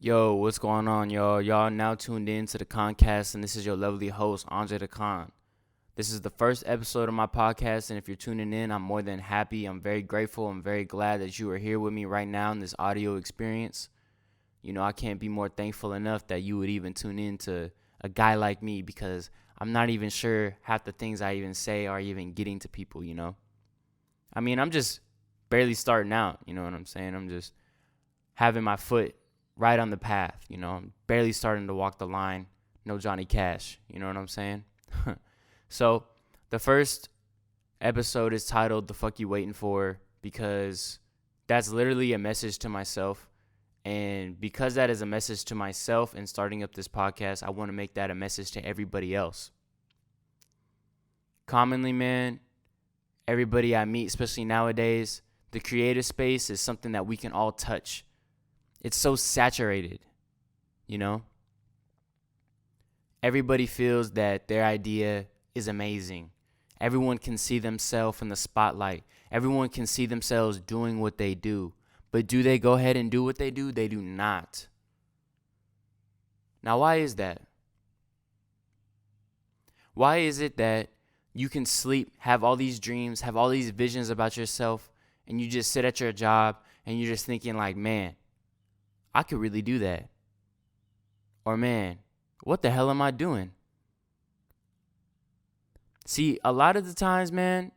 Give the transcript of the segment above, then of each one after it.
Yo, what's going on, y'all? Y'all now tuned in to the Khancast, and this is your lovely host, ondrethakhan. This is the first episode of my podcast, and if you're tuning in, I'm more than happy. I'm very grateful. I'm very glad that you are here with me right now in this audio experience. I can't be more thankful enough that you would even tune in to a guy like me because I'm not even sure half the things I even say are even getting to people. I'm just barely starting out, you know what I'm saying? I'm just having my foot right on the path, I'm barely starting to walk the line. No Johnny Cash, you know what I'm saying? So the first episode is titled "The Fuck You Waiting For" because that's literally a message to myself. And because that is a message to myself and starting up this podcast, I want to make that a message to everybody else. Commonly, man, everybody I meet, especially nowadays, the creative space is something that we can all touch. It's so saturated, Everybody feels that their idea is amazing. Everyone can see themselves in the spotlight. Everyone can see themselves doing what they do. But do they go ahead and do what they do? They do not. Now, why is that? Why is it that you can sleep, have all these dreams, have all these visions about yourself, and you just sit at your job and you're just thinking like, man, I could really do that. Or man, what the hell am I doing? See, a lot of the times, man,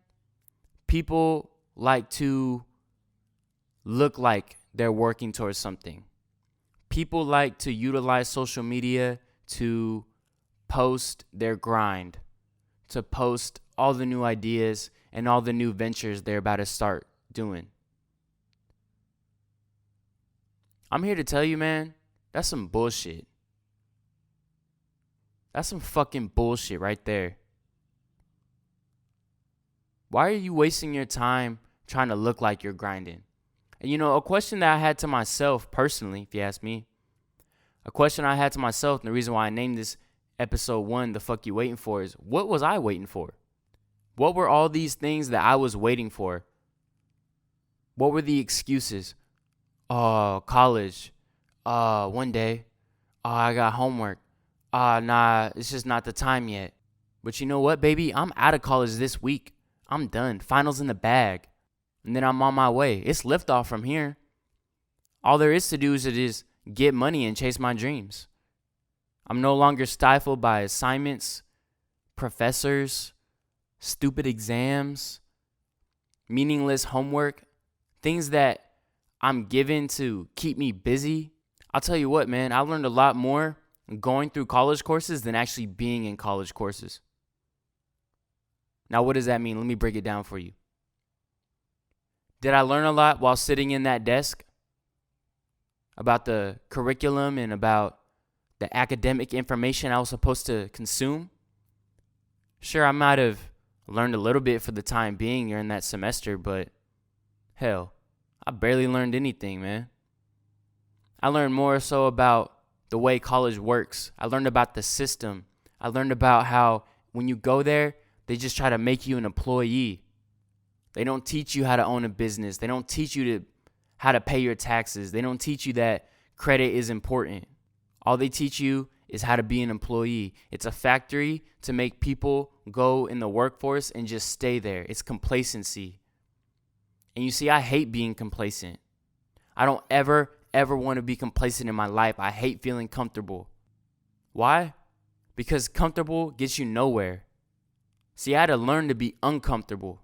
people like to look like they're working towards something. People like to utilize social media to post their grind, to post all the new ideas and all the new ventures they're about to start doing. I'm here to tell you, man, that's some bullshit. That's some fucking bullshit right there. Why are you wasting your time trying to look like you're grinding? And a question that I had to myself personally, if you ask me, a question I had to myself, and the reason why I named this episode 1, "The Fuck You Waiting For," is what was I waiting for? What were all these things that I was waiting for? What were the excuses? Oh, college. One day. Oh, I got homework. Nah, it's just not the time yet. But you know what, baby? I'm out of college this week. I'm done. Finals in the bag. And then I'm on my way. It's liftoff from here. All there is to do is to just get money and chase my dreams. I'm no longer stifled by assignments, professors, stupid exams, meaningless homework, things that I'm given to keep me busy. I'll tell you what, man, I learned a lot more going through college courses than actually being in college courses. Now, what does that mean? Let me break it down for you. Did I learn a lot while sitting in that desk about the curriculum and about the academic information I was supposed to consume? Sure, I might have learned a little bit for the time being during that semester, but hell, I barely learned anything, man. I learned more so about the way college works. I learned about the system. I learned about how when you go there, they just try to make you an employee. They don't teach you how to own a business. They don't teach you how to pay your taxes. They don't teach you that credit is important. All they teach you is how to be an employee. It's a factory to make people go in the workforce and just stay there. It's complacency. And you see, I hate being complacent. I don't ever want to be complacent in my life. I hate feeling comfortable. Why? Because comfortable gets you nowhere. See, I had to learn to be uncomfortable.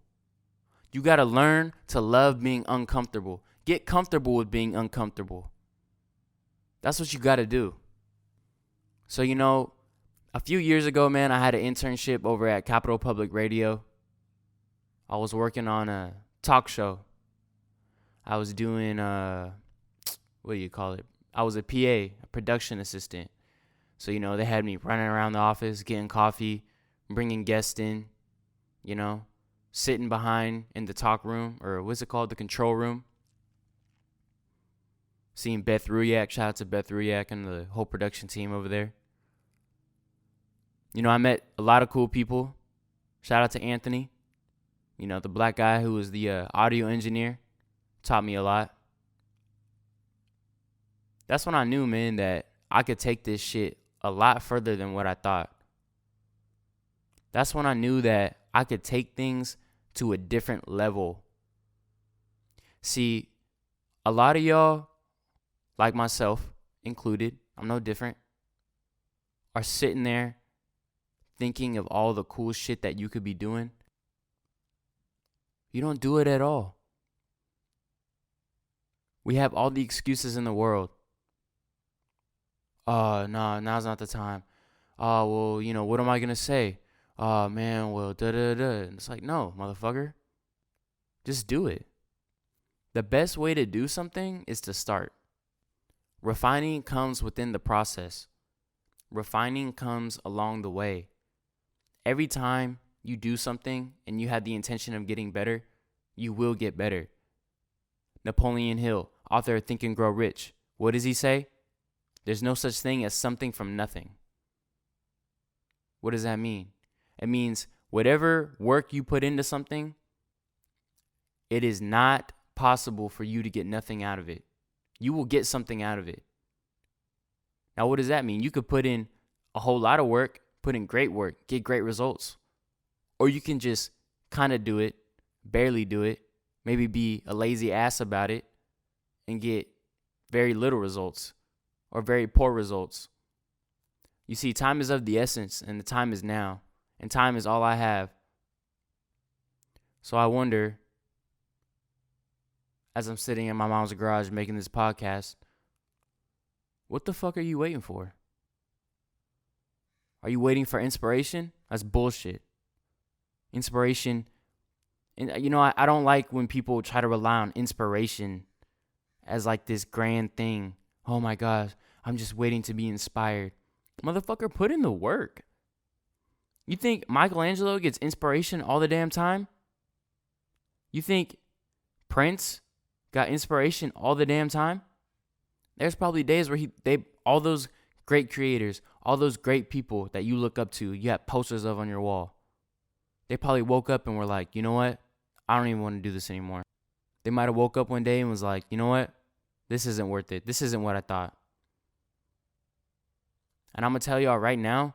You got to learn to love being uncomfortable. Get comfortable with being uncomfortable. That's what you got to do. So, a few years ago, man, I had an internship over at Capital Public Radio. I was working on a talk show. I was doing, what do you call it? I was a PA, a production assistant. So, they had me running around the office, getting coffee, bringing guests in, sitting behind in the talk room, or what's it called? The control room. Seeing Beth Ruyak, shout out to Beth Ruyak and the whole production team over there. I met a lot of cool people. Shout out to Anthony, the black guy who was the audio engineer. Taught me a lot. That's when I knew, man, that I could take this shit a lot further than what I thought. That's when I knew that I could take things to a different level. See, a lot of y'all, like myself included, I'm no different, are sitting there thinking of all the cool shit that you could be doing. You don't do it at all. We have all the excuses in the world. Nah, now's not the time. Well, what am I going to say? Man, well, da-da-da. And it's like, no, motherfucker. Just do it. The best way to do something is to start. Refining comes within the process. Refining comes along the way. Every time you do something and you have the intention of getting better, you will get better. Napoleon Hill, author of Think and Grow Rich. What does he say? There's no such thing as something from nothing. What does that mean? It means whatever work you put into something, it is not possible for you to get nothing out of it. You will get something out of it. Now, what does that mean? You could put in a whole lot of work, put in great work, get great results. Or you can just kind of do it, barely do it, maybe be a lazy ass about it, and get very little results or very poor results. You see, time is of the essence, and the time is now, and time is all I have. So I wonder, as I'm sitting in my mom's garage making this podcast, what the fuck are you waiting for? Are you waiting for inspiration? That's bullshit. Inspiration, and I don't like when people try to rely on inspiration as like this grand thing. Oh my gosh, I'm just waiting to be inspired. Motherfucker, put in the work. You think Michelangelo gets inspiration all the damn time? You think Prince got inspiration all the damn time? There's probably days where all those great creators, all those great people that you look up to, you have posters of on your wall. They probably woke up and were like, you know what? I don't even want to do this anymore. They might have woke up one day and was like, you know what? This isn't worth it. This isn't what I thought. And I'm going to tell y'all right now,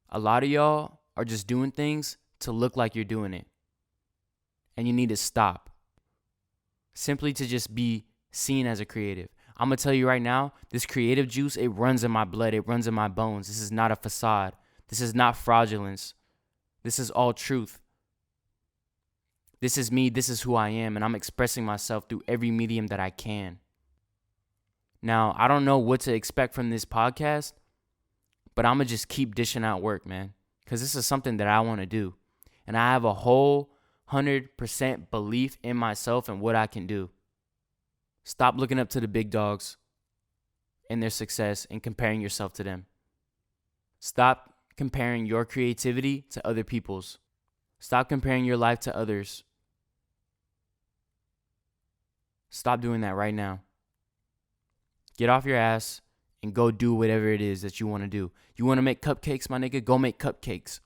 a lot of y'all are just doing things to look like you're doing it. And you need to stop. Simply to just be seen as a creative. I'm going to tell you right now, this creative juice, it runs in my blood. It runs in my bones. This is not a facade. This is not fraudulence. This is all truth. This is me. This is who I am. And I'm expressing myself through every medium that I can. Now, I don't know what to expect from this podcast, but I'm going to just keep dishing out work, man. Because this is something that I want to do. And I have a whole 100% belief in myself and what I can do. Stop looking up to the big dogs and their success and comparing yourself to them. Stop comparing your creativity to other people's. Stop comparing your life to others. Stop doing that right now. Get off your ass and go do whatever it is that you want to do. You want to make cupcakes, my nigga? Go make cupcakes.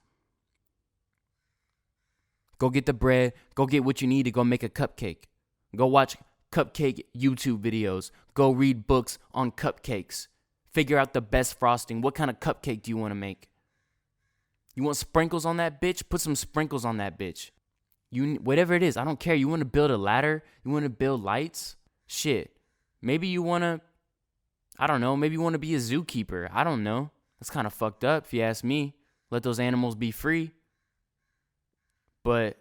Go get the bread. Go get what you need to go make a cupcake. Go watch cupcake YouTube videos. Go read books on cupcakes. Figure out the best frosting. What kind of cupcake do you want to make? You want sprinkles on that bitch? Put some sprinkles on that bitch. Whatever it is, I don't care. You want to build a ladder? You want to build lights? Shit. Maybe you want to, I don't know, maybe you want to be a zookeeper. I don't know. That's kind of fucked up if you ask me. Let those animals be free. But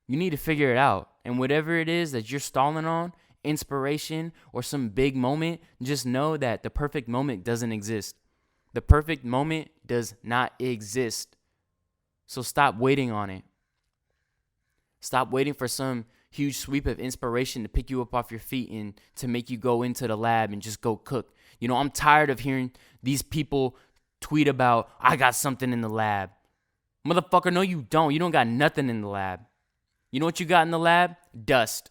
you need to figure it out. And whatever it is that you're stalling on, inspiration or some big moment, just know that the perfect moment doesn't exist. The perfect moment does not exist. So stop waiting on it. Stop waiting for some huge sweep of inspiration to pick you up off your feet and to make you go into the lab and just go cook. I'm tired of hearing these people tweet about, I got something in the lab. Motherfucker, no you don't. You don't got nothing in the lab. You know what you got in the lab? Dust.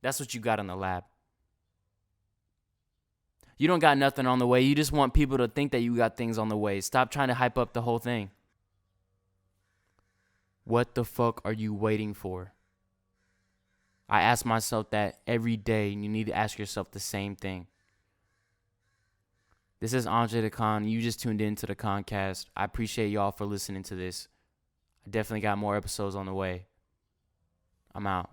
That's what you got in the lab. You don't got nothing on the way. You just want people to think that you got things on the way. Stop trying to hype up the whole thing. What the fuck are you waiting for? I ask myself that every day, and you need to ask yourself the same thing. This is ondrethakhan. You just tuned in to the Khancast. I appreciate y'all for listening to this. I definitely got more episodes on the way. I'm out.